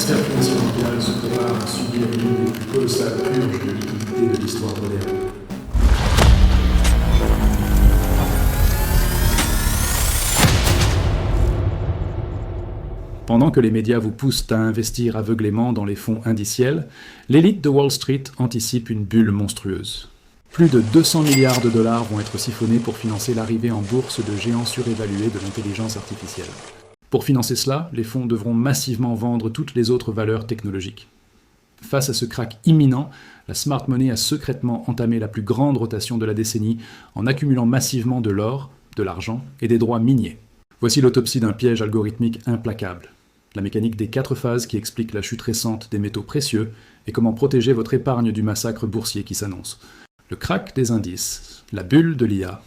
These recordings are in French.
sphère financière mondiale se prépare à subir l'une des plus colossales purges de liquidité de l'histoire moderne. Pendant que les médias vous poussent à investir aveuglément dans les fonds indiciels, l'élite de Wall Street anticipe une bulle monstrueuse. Plus de 200 milliards de dollars vont être siphonnés pour financer l'arrivée en bourse de géants surévalués de l'intelligence artificielle. Pour financer cela, les fonds devront massivement vendre toutes les autres valeurs technologiques. Face à ce crack imminent, la smart money a secrètement entamé la plus grande rotation de la décennie en accumulant massivement de l'or, de l'argent et des droits miniers. Voici l'autopsie d'un piège algorithmique implacable. La mécanique des 4 phases qui explique la chute récente des métaux précieux et comment protéger votre épargne du massacre boursier qui s'annonce. Le crack des indices, la bulle de l'IA.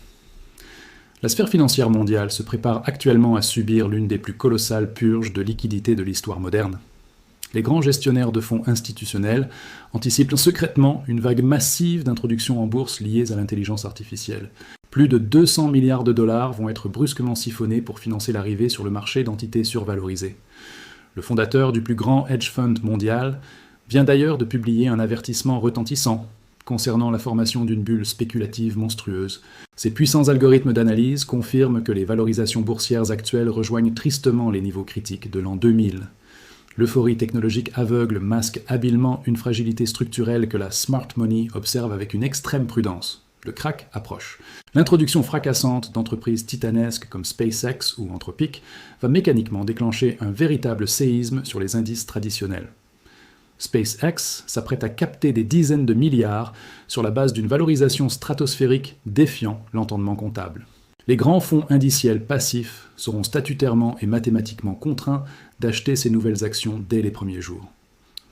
La sphère financière mondiale se prépare actuellement à subir l'une des plus colossales purges de liquidités de l'histoire moderne. Les grands gestionnaires de fonds institutionnels anticipent secrètement une vague massive d'introductions en bourse liées à l'intelligence artificielle. Plus de 200 milliards de dollars vont être brusquement siphonnés pour financer l'arrivée sur le marché d'entités survalorisées. Le fondateur du plus grand hedge fund mondial vient d'ailleurs de publier un avertissement retentissant concernant la formation d'une bulle spéculative monstrueuse. Ces puissants algorithmes d'analyse confirment que les valorisations boursières actuelles rejoignent tristement les niveaux critiques de l'an 2000. L'euphorie technologique aveugle masque habilement une fragilité structurelle que la smart money observe avec une extrême prudence. Le crack approche. L'introduction fracassante d'entreprises titanesques comme SpaceX ou Anthropic va mécaniquement déclencher un véritable séisme sur les indices traditionnels. SpaceX s'apprête à capter des dizaines de milliards sur la base d'une valorisation stratosphérique défiant l'entendement comptable. Les grands fonds indiciels passifs seront statutairement et mathématiquement contraints d'acheter ces nouvelles actions dès les premiers jours.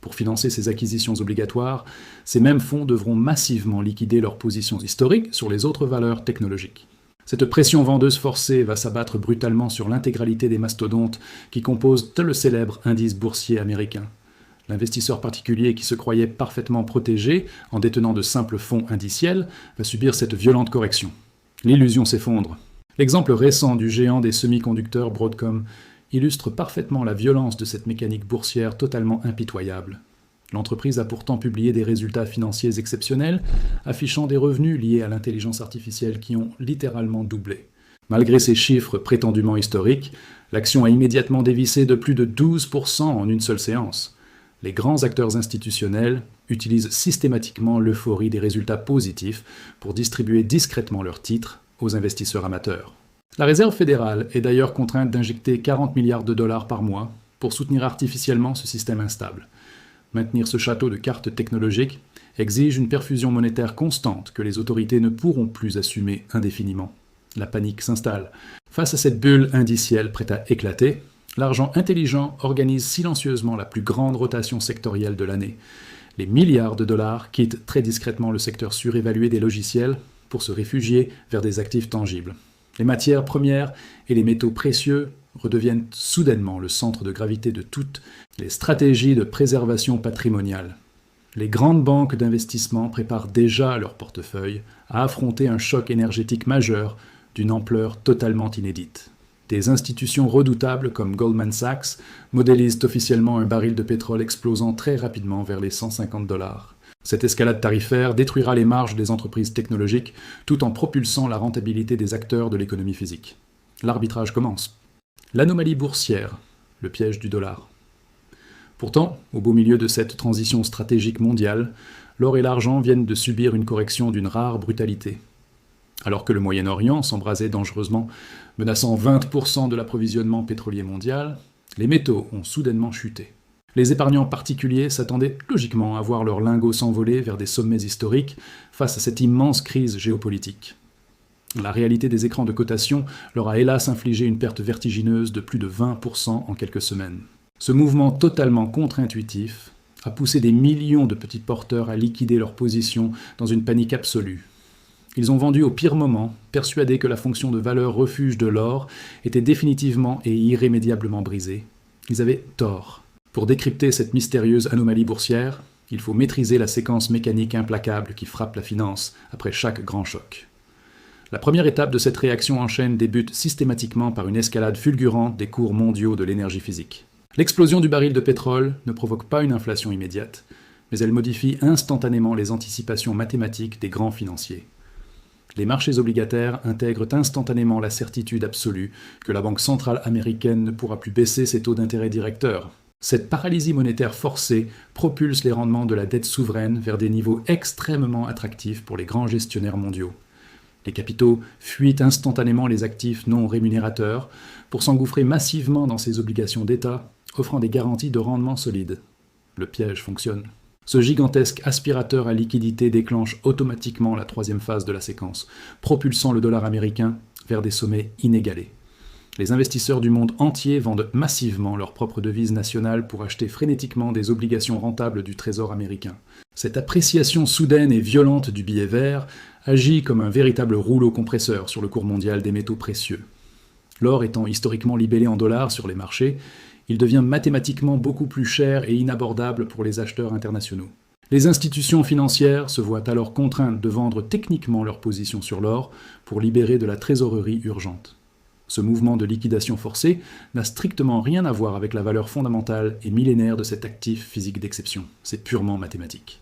Pour financer ces acquisitions obligatoires, ces mêmes fonds devront massivement liquider leurs positions historiques sur les autres valeurs technologiques. Cette pression vendeuse forcée va s'abattre brutalement sur l'intégralité des mastodontes qui composent le célèbre indice boursier américain. L'investisseur particulier qui se croyait parfaitement protégé en détenant de simples fonds indiciels va subir cette violente correction. L'illusion s'effondre. L'exemple récent du géant des semi-conducteurs Broadcom illustre parfaitement la violence de cette mécanique boursière totalement impitoyable. L'entreprise a pourtant publié des résultats financiers exceptionnels, affichant des revenus liés à l'intelligence artificielle qui ont littéralement doublé. Malgré ces chiffres prétendument historiques, l'action a immédiatement dévissé de plus de 12% en une seule séance. Les grands acteurs institutionnels utilisent systématiquement l'euphorie des résultats positifs pour distribuer discrètement leurs titres aux investisseurs amateurs. La Réserve fédérale est d'ailleurs contrainte d'injecter 40 milliards de dollars par mois pour soutenir artificiellement ce système instable. Maintenir ce château de cartes technologiques exige une perfusion monétaire constante que les autorités ne pourront plus assumer indéfiniment. La panique s'installe. Face à cette bulle indicielle prête à éclater, l'argent intelligent organise silencieusement la plus grande rotation sectorielle de l'année. Les milliards de dollars quittent très discrètement le secteur surévalué des logiciels pour se réfugier vers des actifs tangibles. Les matières premières et les métaux précieux redeviennent soudainement le centre de gravité de toutes les stratégies de préservation patrimoniale. Les grandes banques d'investissement préparent déjà leur portefeuille à affronter un choc énergétique majeur d'une ampleur totalement inédite. Des institutions redoutables comme Goldman Sachs modélisent officiellement un baril de pétrole explosant très rapidement vers les 150 $. Cette escalade tarifaire détruira les marges des entreprises technologiques tout en propulsant la rentabilité des acteurs de l'économie physique. L'arbitrage commence. L'anomalie boursière, le piège du dollar. Pourtant, au beau milieu de cette transition stratégique mondiale, l'or et l'argent viennent de subir une correction d'une rare brutalité. Alors que le Moyen-Orient s'embrasait dangereusement, menaçant 20% de l'approvisionnement pétrolier mondial, les métaux ont soudainement chuté. Les épargnants particuliers s'attendaient logiquement à voir leurs lingots s'envoler vers des sommets historiques face à cette immense crise géopolitique. La réalité des écrans de cotation leur a hélas infligé une perte vertigineuse de plus de 20% en quelques semaines. Ce mouvement totalement contre-intuitif a poussé des millions de petits porteurs à liquider leurs positions dans une panique absolue. Ils ont vendu au pire moment, persuadés que la fonction de valeur refuge de l'or était définitivement et irrémédiablement brisée. Ils avaient tort. Pour décrypter cette mystérieuse anomalie boursière, il faut maîtriser la séquence mécanique implacable qui frappe la finance après chaque grand choc. La première étape de cette réaction en chaîne débute systématiquement par une escalade fulgurante des cours mondiaux de l'énergie physique. L'explosion du baril de pétrole ne provoque pas une inflation immédiate, mais elle modifie instantanément les anticipations mathématiques des grands financiers. Les marchés obligataires intègrent instantanément la certitude absolue que la Banque centrale américaine ne pourra plus baisser ses taux d'intérêt directeurs. Cette paralysie monétaire forcée propulse les rendements de la dette souveraine vers des niveaux extrêmement attractifs pour les grands gestionnaires mondiaux. Les capitaux fuient instantanément les actifs non rémunérateurs pour s'engouffrer massivement dans ces obligations d'État, offrant des garanties de rendement solides. Le piège fonctionne. Ce gigantesque aspirateur à liquidité déclenche automatiquement la troisième phase de la séquence, propulsant le dollar américain vers des sommets inégalés. Les investisseurs du monde entier vendent massivement leurs propres devises nationales pour acheter frénétiquement des obligations rentables du Trésor américain. Cette appréciation soudaine et violente du billet vert agit comme un véritable rouleau compresseur sur le cours mondial des métaux précieux. L'or étant historiquement libellé en dollars sur les marchés, il devient mathématiquement beaucoup plus cher et inabordable pour les acheteurs internationaux. Les institutions financières se voient alors contraintes de vendre techniquement leur position sur l'or pour libérer de la trésorerie urgente. Ce mouvement de liquidation forcée n'a strictement rien à voir avec la valeur fondamentale et millénaire de cet actif physique d'exception. C'est purement mathématique.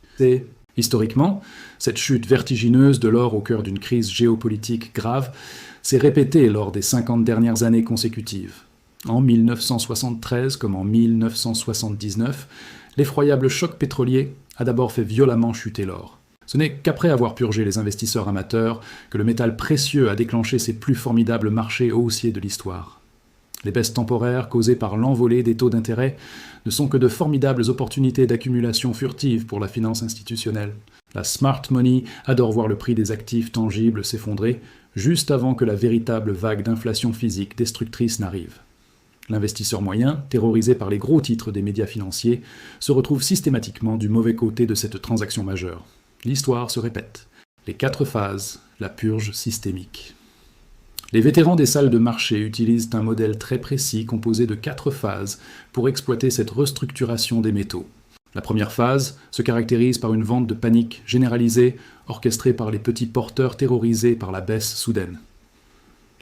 Historiquement, cette chute vertigineuse de l'or au cœur d'une crise géopolitique grave s'est répétée lors des 50 dernières années consécutives. En 1973 comme en 1979, l'effroyable choc pétrolier a d'abord fait violemment chuter l'or. Ce n'est qu'après avoir purgé les investisseurs amateurs que le métal précieux a déclenché ses plus formidables marchés haussiers de l'histoire. Les baisses temporaires causées par l'envolée des taux d'intérêt ne sont que de formidables opportunités d'accumulation furtive pour la finance institutionnelle. La smart money adore voir le prix des actifs tangibles s'effondrer juste avant que la véritable vague d'inflation physique destructrice n'arrive. L'investisseur moyen, terrorisé par les gros titres des médias financiers, se retrouve systématiquement du mauvais côté de cette transaction majeure. L'histoire se répète. Les 4 phases, la purge systémique. Les vétérans des salles de marché utilisent un modèle très précis composé de 4 phases pour exploiter cette restructuration des métaux. La première phase se caractérise par une vente de panique généralisée, orchestrée par les petits porteurs terrorisés par la baisse soudaine.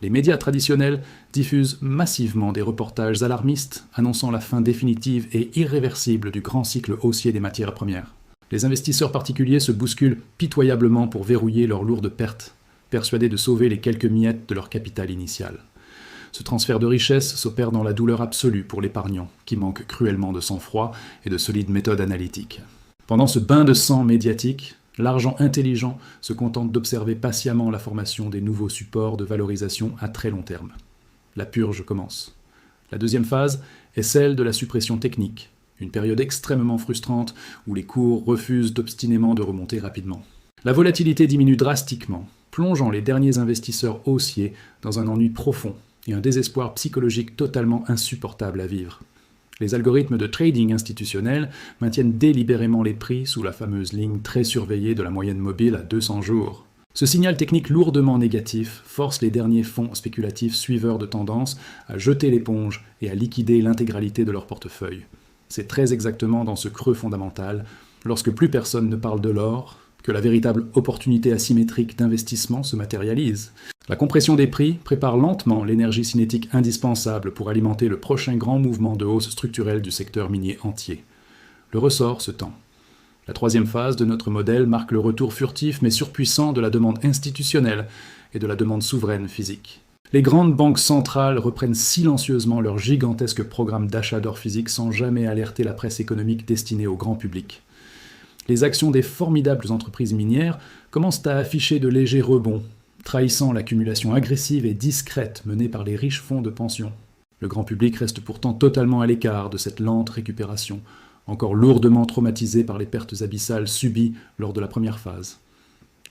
Les médias traditionnels diffusent massivement des reportages alarmistes annonçant la fin définitive et irréversible du grand cycle haussier des matières premières. Les investisseurs particuliers se bousculent pitoyablement pour verrouiller leurs lourdes pertes, persuadés de sauver les quelques miettes de leur capital initial. Ce transfert de richesse s'opère dans la douleur absolue pour l'épargnant, qui manque cruellement de sang-froid et de solides méthodes analytiques. Pendant ce bain de sang médiatique, l'argent intelligent se contente d'observer patiemment la formation des nouveaux supports de valorisation à très long terme. La purge commence. La deuxième phase est celle de la suppression technique, une période extrêmement frustrante où les cours refusent obstinément de remonter rapidement. La volatilité diminue drastiquement, plongeant les derniers investisseurs haussiers dans un ennui profond et un désespoir psychologique totalement insupportable à vivre. Les algorithmes de trading institutionnel maintiennent délibérément les prix sous la fameuse ligne très surveillée de la moyenne mobile à 200 jours. Ce signal technique lourdement négatif force les derniers fonds spéculatifs suiveurs de tendance à jeter l'éponge et à liquider l'intégralité de leur portefeuille. C'est très exactement dans ce creux fondamental, lorsque plus personne ne parle de l'or, que la véritable opportunité asymétrique d'investissement se matérialise. La compression des prix prépare lentement l'énergie cinétique indispensable pour alimenter le prochain grand mouvement de hausse structurelle du secteur minier entier. Le ressort se tend. La troisième phase de notre modèle marque le retour furtif mais surpuissant de la demande institutionnelle et de la demande souveraine physique. Les grandes banques centrales reprennent silencieusement leur gigantesque programme d'achat d'or physique sans jamais alerter la presse économique destinée au grand public. Les actions des formidables entreprises minières commencent à afficher de légers rebonds, trahissant l'accumulation agressive et discrète menée par les riches fonds de pension. Le grand public reste pourtant totalement à l'écart de cette lente récupération, encore lourdement traumatisé par les pertes abyssales subies lors de la première phase.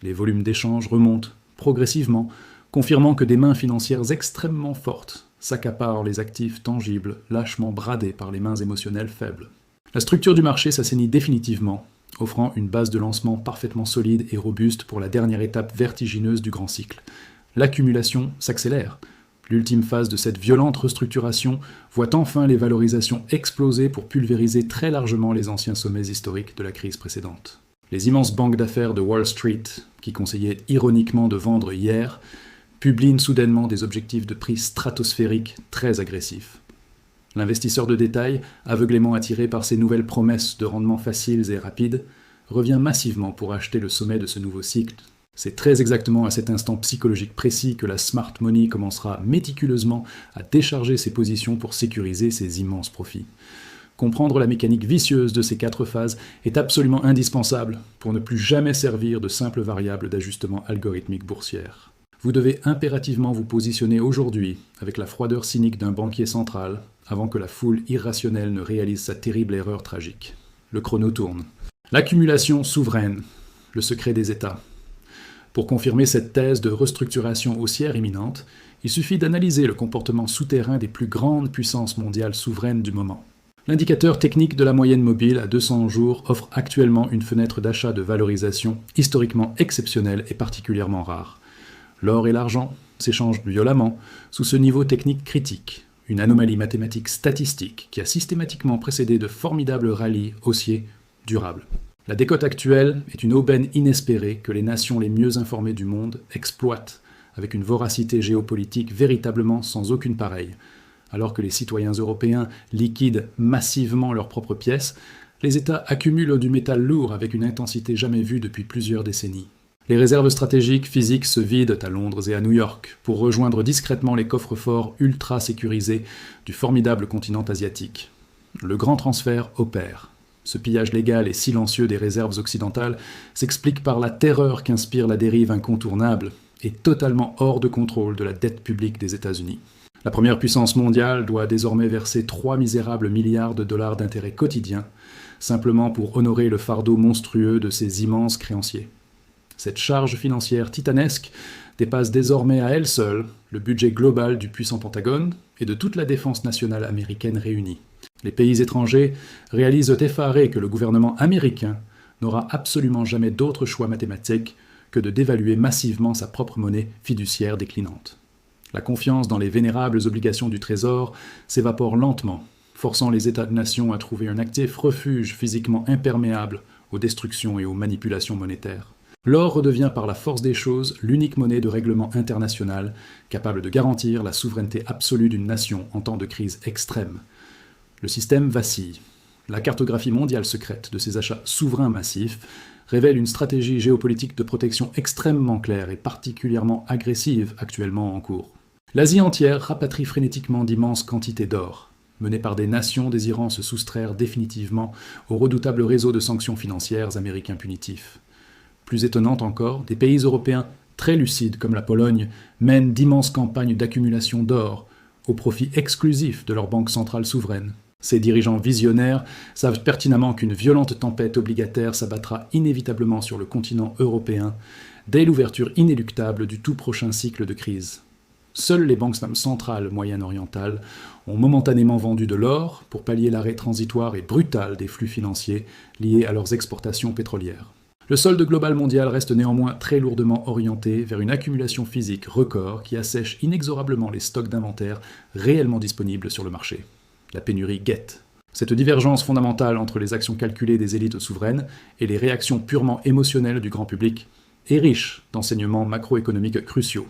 Les volumes d'échanges remontent progressivement, confirmant que des mains financières extrêmement fortes s'accaparent les actifs tangibles lâchement bradés par les mains émotionnelles faibles. La structure du marché s'assainit définitivement, offrant une base de lancement parfaitement solide et robuste pour la dernière étape vertigineuse du grand cycle. L'accumulation s'accélère. L'ultime phase de cette violente restructuration voit enfin les valorisations exploser pour pulvériser très largement les anciens sommets historiques de la crise précédente. Les immenses banques d'affaires de Wall Street, qui conseillaient ironiquement de vendre hier, publient soudainement des objectifs de prix stratosphériques très agressifs. L'investisseur de détail, aveuglément attiré par ces nouvelles promesses de rendements faciles et rapides, revient massivement pour acheter le sommet de ce nouveau cycle. C'est très exactement à cet instant psychologique précis que la smart money commencera méticuleusement à décharger ses positions pour sécuriser ses immenses profits. Comprendre la mécanique vicieuse de ces 4 phases est absolument indispensable pour ne plus jamais servir de simple variable d'ajustement algorithmique boursière. Vous devez impérativement vous positionner aujourd'hui avec la froideur cynique d'un banquier central avant que la foule irrationnelle ne réalise sa terrible erreur tragique. Le chrono tourne. L'accumulation souveraine, le secret des États. Pour confirmer cette thèse de restructuration haussière imminente, il suffit d'analyser le comportement souterrain des plus grandes puissances mondiales souveraines du moment. L'indicateur technique de la moyenne mobile à 200 jours offre actuellement une fenêtre d'achat de valorisation historiquement exceptionnelle et particulièrement rare. L'or et l'argent s'échangent violemment sous ce niveau technique critique, une anomalie mathématique statistique qui a systématiquement précédé de formidables rallyes haussiers durables. La décote actuelle est une aubaine inespérée que les nations les mieux informées du monde exploitent avec une voracité géopolitique véritablement sans aucune pareille. Alors que les citoyens européens liquident massivement leurs propres pièces, les États accumulent du métal lourd avec une intensité jamais vue depuis plusieurs décennies. Les réserves stratégiques physiques se vident à Londres et à New York pour rejoindre discrètement les coffres-forts ultra sécurisés du formidable continent asiatique. Le grand transfert opère. Ce pillage légal et silencieux des réserves occidentales s'explique par la terreur qu'inspire la dérive incontournable et totalement hors de contrôle de la dette publique des États-Unis. La première puissance mondiale doit désormais verser 3 misérables milliards de dollars d'intérêts quotidiens, simplement pour honorer le fardeau monstrueux de ses immenses créanciers. Cette charge financière titanesque dépasse désormais à elle seule le budget global du puissant Pentagone et de toute la défense nationale américaine réunie. Les pays étrangers réalisent effarés que le gouvernement américain n'aura absolument jamais d'autre choix mathématique que de dévaluer massivement sa propre monnaie fiduciaire déclinante. La confiance dans les vénérables obligations du Trésor s'évapore lentement, forçant les États-nations à trouver un actif refuge physiquement imperméable aux destructions et aux manipulations monétaires. L'or redevient par la force des choses l'unique monnaie de règlement international capable de garantir la souveraineté absolue d'une nation en temps de crise extrême. Le système vacille. La cartographie mondiale secrète de ces achats souverains massifs révèle une stratégie géopolitique de protection extrêmement claire et particulièrement agressive actuellement en cours. L'Asie entière rapatrie frénétiquement d'immenses quantités d'or, menées par des nations désirant se soustraire définitivement au redoutable réseau de sanctions financières américains punitifs. Plus étonnante encore, des pays européens très lucides comme la Pologne mènent d'immenses campagnes d'accumulation d'or au profit exclusif de leur banque centrale souveraine. Ces dirigeants visionnaires savent pertinemment qu'une violente tempête obligataire s'abattra inévitablement sur le continent européen dès l'ouverture inéluctable du tout prochain cycle de crise. Seules les banques centrales moyen-orientales ont momentanément vendu de l'or pour pallier l'arrêt transitoire et brutal des flux financiers liés à leurs exportations pétrolières. Le solde global mondial reste néanmoins très lourdement orienté vers une accumulation physique record qui assèche inexorablement les stocks d'inventaire réellement disponibles sur le marché. La pénurie guette. Cette divergence fondamentale entre les actions calculées des élites souveraines et les réactions purement émotionnelles du grand public est riche d'enseignements macroéconomiques cruciaux.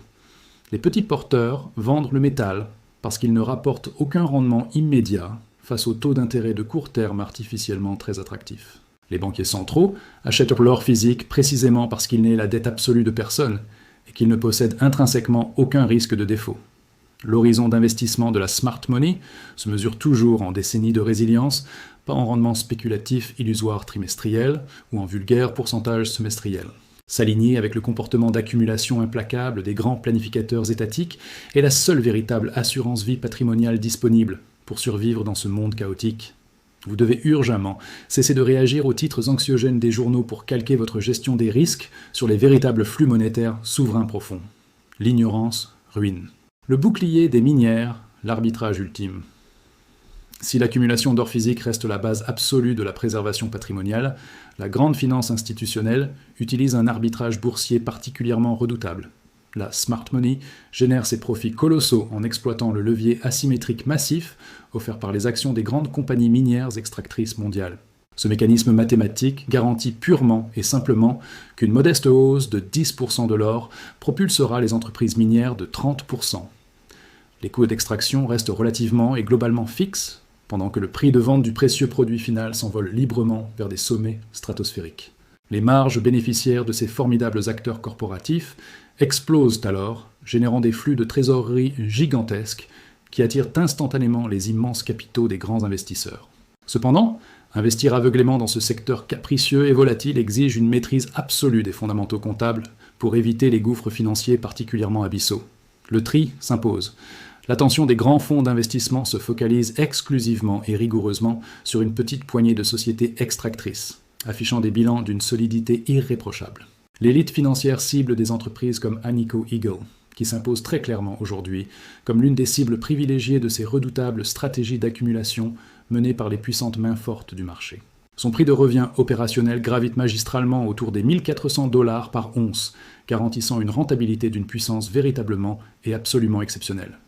Les petits porteurs vendent le métal parce qu'il ne rapporte aucun rendement immédiat face aux taux d'intérêt de court terme artificiellement très attractifs. Les banquiers centraux achètent l'or physique précisément parce qu'il n'est la dette absolue de personne et qu'il ne possède intrinsèquement aucun risque de défaut. L'horizon d'investissement de la smart money se mesure toujours en décennies de résilience, pas en rendement spéculatif illusoire trimestriel ou en vulgaire pourcentage semestriel. S'aligner avec le comportement d'accumulation implacable des grands planificateurs étatiques est la seule véritable assurance vie patrimoniale disponible pour survivre dans ce monde chaotique. Vous devez urgemment cesser de réagir aux titres anxiogènes des journaux pour calquer votre gestion des risques sur les véritables flux monétaires souverains profonds. L'ignorance ruine. Le bouclier des minières, l'arbitrage ultime. Si l'accumulation d'or physique reste la base absolue de la préservation patrimoniale, la grande finance institutionnelle utilise un arbitrage boursier particulièrement redoutable. La smart money génère ses profits colossaux en exploitant le levier asymétrique massif offert par les actions des grandes compagnies minières extractrices mondiales. Ce mécanisme mathématique garantit purement et simplement qu'une modeste hausse de 10% de l'or propulsera les entreprises minières de 30%. Les coûts d'extraction restent relativement et globalement fixes, pendant que le prix de vente du précieux produit final s'envole librement vers des sommets stratosphériques. Les marges bénéficiaires de ces formidables acteurs corporatifs explosent alors, générant des flux de trésorerie gigantesques qui attirent instantanément les immenses capitaux des grands investisseurs. Cependant, investir aveuglément dans ce secteur capricieux et volatile exige une maîtrise absolue des fondamentaux comptables pour éviter les gouffres financiers particulièrement abyssaux. Le tri s'impose. L'attention des grands fonds d'investissement se focalise exclusivement et rigoureusement sur une petite poignée de sociétés extractrices, affichant des bilans d'une solidité irréprochable. L'élite financière cible des entreprises comme Agnico Eagle, qui s'impose très clairement aujourd'hui comme l'une des cibles privilégiées de ces redoutables stratégies d'accumulation menées par les puissantes mains fortes du marché. Son prix de revient opérationnel gravite magistralement autour des 1400 $ par once, garantissant une rentabilité d'une puissance véritablement et absolument exceptionnelle.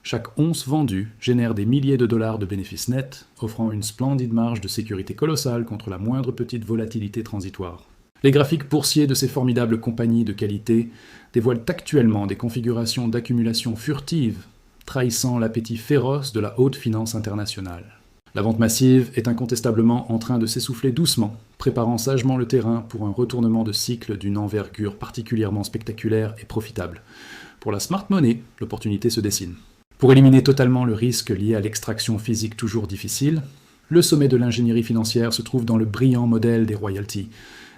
Chaque once vendue génère des milliers de dollars de bénéfices nets, offrant une splendide marge de sécurité colossale contre la moindre petite volatilité transitoire. Les graphiques boursiers de ces formidables compagnies de qualité dévoilent actuellement des configurations d'accumulation furtive, trahissant l'appétit féroce de la haute finance internationale. La vente massive est incontestablement en train de s'essouffler doucement, préparant sagement le terrain pour un retournement de cycle d'une envergure particulièrement spectaculaire et profitable. Pour la smart money, l'opportunité se dessine. Pour éliminer totalement le risque lié à l'extraction physique toujours difficile, le sommet de l'ingénierie financière se trouve dans le brillant modèle des royalties.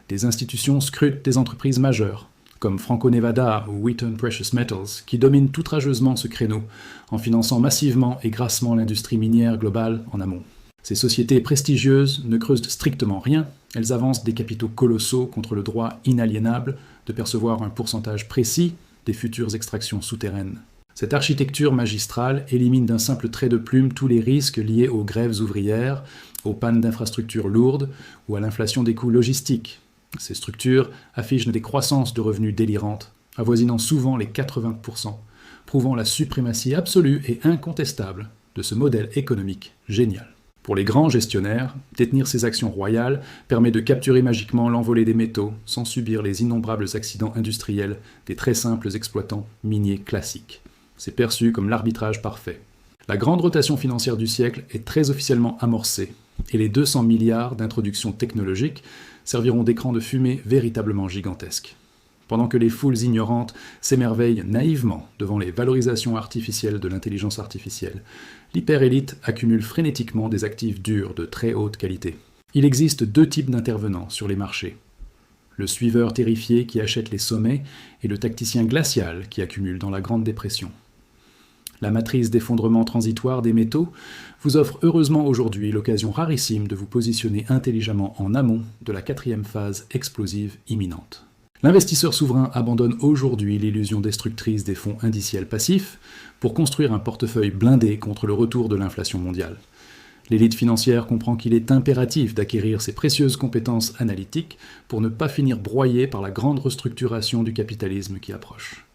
Des institutions scrutent des entreprises majeures, comme Franco-Nevada ou Wheaton Precious Metals, qui dominent outrageusement ce créneau, en finançant massivement et grassement l'industrie minière globale en amont. Ces sociétés prestigieuses ne creusent strictement rien, elles avancent des capitaux colossaux contre le droit inaliénable de percevoir un pourcentage précis des futures extractions souterraines. Cette architecture magistrale élimine d'un simple trait de plume tous les risques liés aux grèves ouvrières, aux pannes d'infrastructures lourdes ou à l'inflation des coûts logistiques. Ces structures affichent des croissances de revenus délirantes, avoisinant souvent les 80%, prouvant la suprématie absolue et incontestable de ce modèle économique génial. Pour les grands gestionnaires, détenir ces actions royales permet de capturer magiquement l'envolée des métaux sans subir les innombrables accidents industriels des très simples exploitants miniers classiques. C'est perçu comme l'arbitrage parfait. La grande rotation financière du siècle est très officiellement amorcée, et les 200 milliards d'introductions technologiques serviront d'écran de fumée véritablement gigantesques. Pendant que les foules ignorantes s'émerveillent naïvement devant les valorisations artificielles de l'intelligence artificielle, l'hyperélite accumule frénétiquement des actifs durs de très haute qualité. Il existe deux types d'intervenants sur les marchés. Le suiveur terrifié qui achète les sommets et le tacticien glacial qui accumule dans la Grande Dépression. La matrice d'effondrement transitoire des métaux vous offre heureusement aujourd'hui l'occasion rarissime de vous positionner intelligemment en amont de la 4e phase explosive imminente. L'investisseur souverain abandonne aujourd'hui l'illusion destructrice des fonds indiciels passifs pour construire un portefeuille blindé contre le retour de l'inflation mondiale. L'élite financière comprend qu'il est impératif d'acquérir ces précieuses compétences analytiques pour ne pas finir broyé par la grande restructuration du capitalisme qui approche.